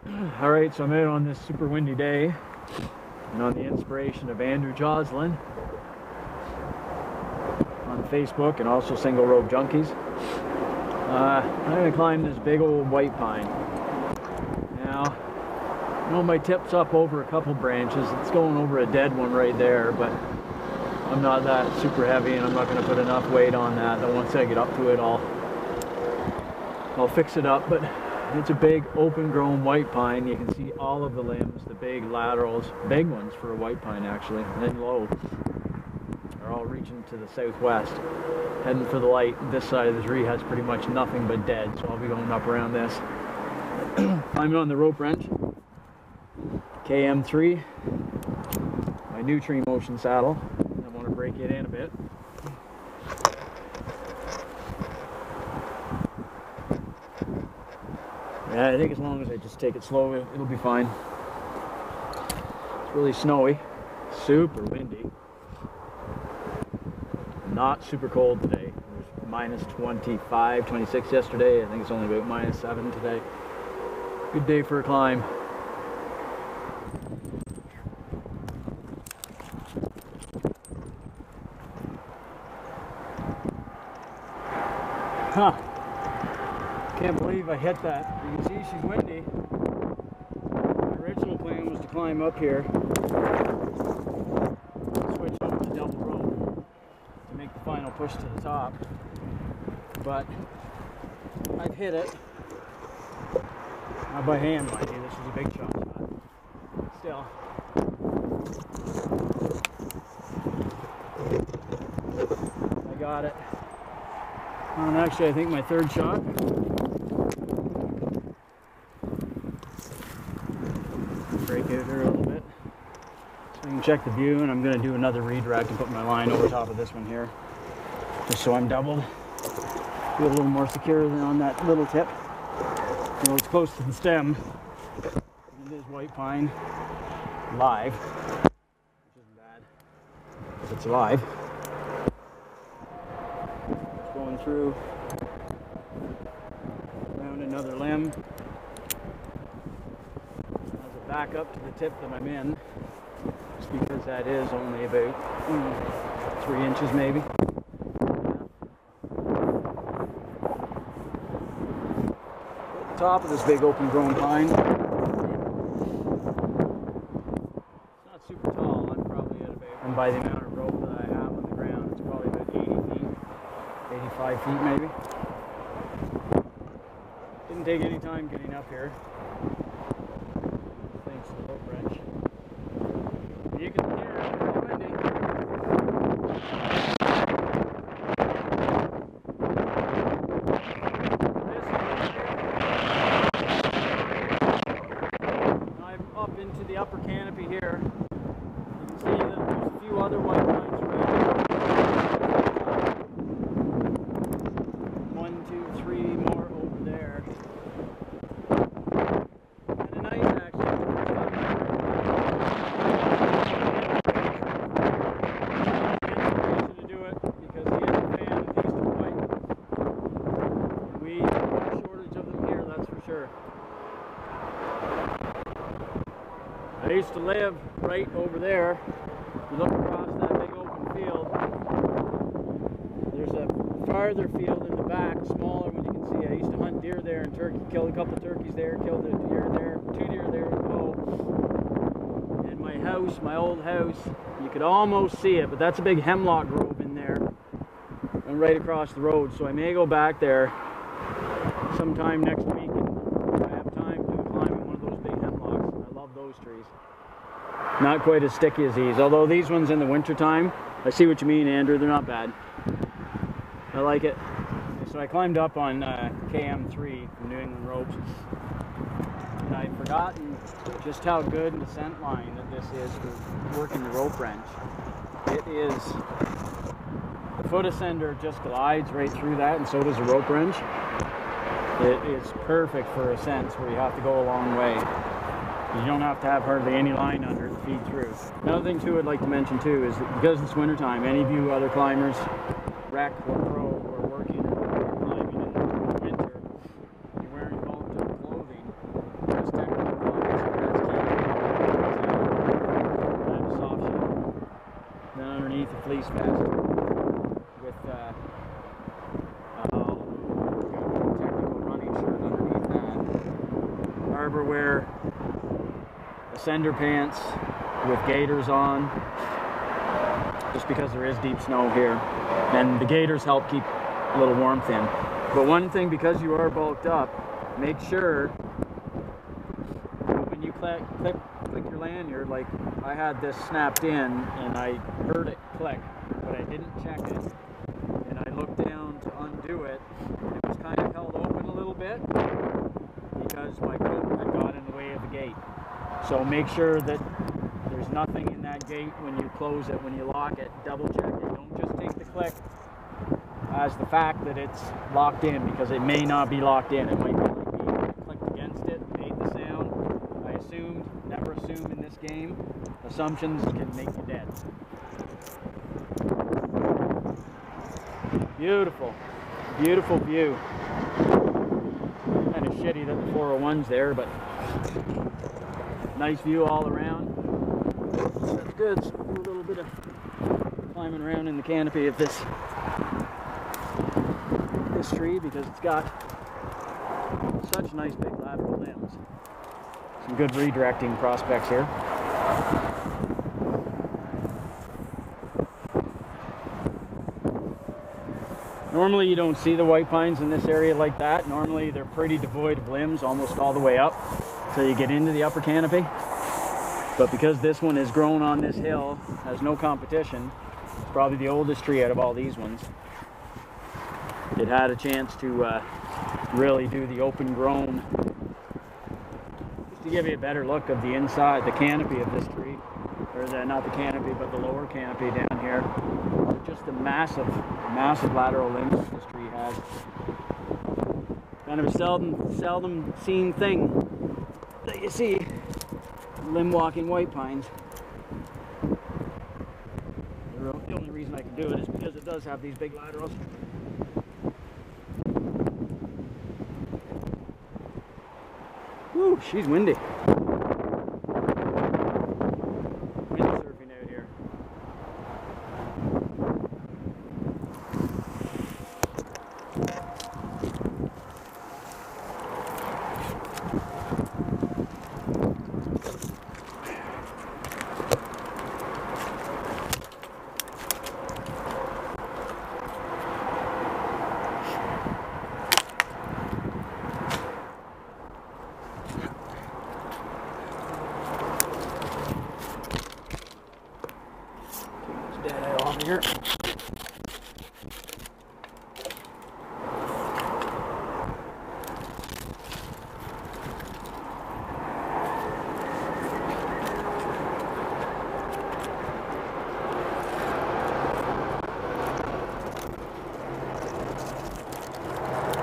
Alright, so I'm out on this super windy day, and on the inspiration of Andrew Joslin on Facebook and also Single Rope Junkies, I'm going to climb this big old white pine. Now, I know my tip's up over a couple branches. It's going over a dead one right there, but I'm not that super heavy, and I'm not going to put enough weight on that once I get up to it, I'll fix it up. But it's a big open grown white pine. You can see all of the limbs, the big laterals, big ones for a white pine actually, and then low, are all reaching to the southwest, heading for the light. This side of the tree has pretty much nothing but dead, so I'll be going up around this. Climbing on the rope wrench, KM3, my new tree motion saddle. I want to break it in a bit. Yeah, I think as long as I just take it slow, it'll be fine. It's really snowy, super windy, not super cold today. It was minus 25, 26 yesterday. I think it's only about minus 7 today. Good day for a climb. Huh. Can't believe I hit that. You can see she's windy. My original plan was to climb up here, switch over to double rope to make the final push to the top. But I've hit it. Not by hand, mind you, this is a big shot. But still. I got it. And actually, I think my third shot. Break out here a little bit so I can check the view, and I'm going to do another redirect and put my line over top of this one here, just so I'm doubled. Feel a little more secure than on that little tip. You know, it's close to the stem. It is white pine live, which isn't bad if it's live. Just going through around another limb. Back up to the tip that I'm in, just because that is only about 3 inches maybe. At the top of this big open grown pine. It's not super tall. I'm probably at about, and by the amount of rope that I have on the ground, it's probably about 80 feet, 85 feet maybe. Didn't take any time getting up here. The rope wrench. You can hear it, it's pretty windy. I'm up into the upper canopy here. You can see that there's a few other white pines around. 1, 2, 3 more over there. And a nice actually. I used to live right over there. You look across that big open field. There's a farther field in the back, smaller one you can see. I used to hunt deer there and turkey, killed a couple of turkeys there, killed a deer there, 2 deer there with a bow. And my house, my old house, you could almost see it, but that's a big hemlock grove in there and right across the road. So I may go back there sometime next week. Trees. Not quite as sticky as these, although these ones in the winter time, I see what you mean, Andrew, they're not bad. I like it. So I climbed up on KM3 from New England Ropes, and I'd forgotten just how good the scent line that this is for working the rope wrench. It is, the foot ascender just glides right through that, and so does the rope wrench. It is perfect for ascents where you have to go a long way. You don't have to have hardly any line under it to feed through. Another thing too I'd like to mention too is that because it's wintertime, any of you other climbers, rec or pro, or working or climbing in the winter, you're wearing long-term clothing, there's technically never wear ascender pants with gaiters on, just because there is deep snow here, and the gaiters help keep a little warmth in. But one thing, because you are bulked up, make sure when you click your lanyard, like I had this snapped in and I heard it click, but I didn't check it, and I looked down to undo it, and it was kind of held open a little bit because my coat had got in the way of the gate. So make sure that there's nothing in that gate when you close it. When you lock it, double check it. Don't just take the click as the fact that it's locked in, because it may not be locked in. It might be like me. I clicked against it, made the sound. I assumed, never assume in this game. Assumptions can make you dead. Beautiful, beautiful view. Kind of shitty that the 401's there, but nice view all around. That's good. So we'll do a little bit of climbing around in the canopy of this tree, because it's got such nice big lateral limbs. Some good redirecting prospects here. Normally you don't see the white pines in this area like that. Normally they're pretty devoid of limbs almost all the way up till you get into the upper canopy. But because this one is grown on this hill, has no competition, it's probably the oldest tree out of all these ones. It had a chance to really do the open grown, just to give you a better look of the inside, the canopy of this tree, or not the canopy, but the lower canopy down here. Just the massive lateral limbs that this tree has. Kind of a seldom seen thing that you see limb walking white pines. The only reason I can do it is because it does have these big laterals. Woo, she's windy. Windsurfing out here. Here.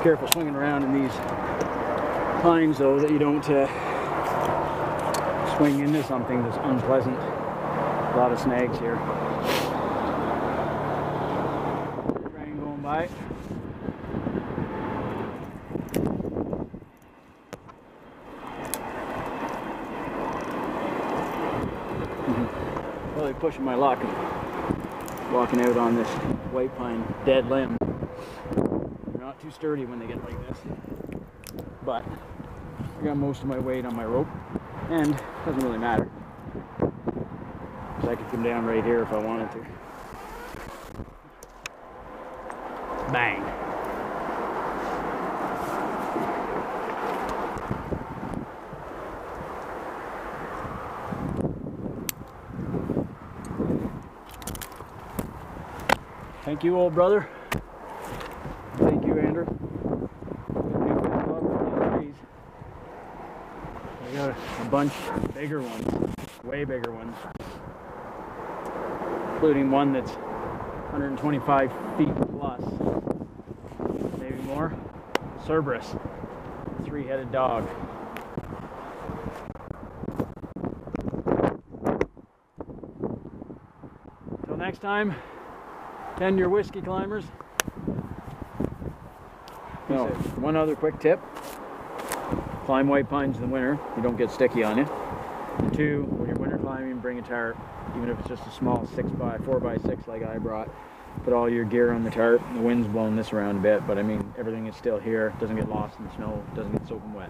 Careful swinging around in these pines, though, that you don't swing into something that's unpleasant. A lot of snags here. Train going by. Really pushing my luck and walking out on this white pine dead limb. They're not too sturdy when they get like this, but I got most of my weight on my rope, and it doesn't really matter, because I could come down right here if I wanted to. Bang. Thank you, old brother. Thank you, Andrew. I got a bunch bigger ones, way bigger ones, including one that's 125 feet plus, maybe more. Cerberus, three-headed dog. Till next time. Tend your whiskey climbers. No, one other quick tip. Climb white pines in the winter. You don't get sticky on you. And two, when you're winter climbing, bring a tarp. Even if it's just a small 4x6 like I brought. Put all your gear on the tarp. The wind's blowing this around a bit, but I mean, everything is still here. It doesn't get lost in the snow. It doesn't get soaking wet.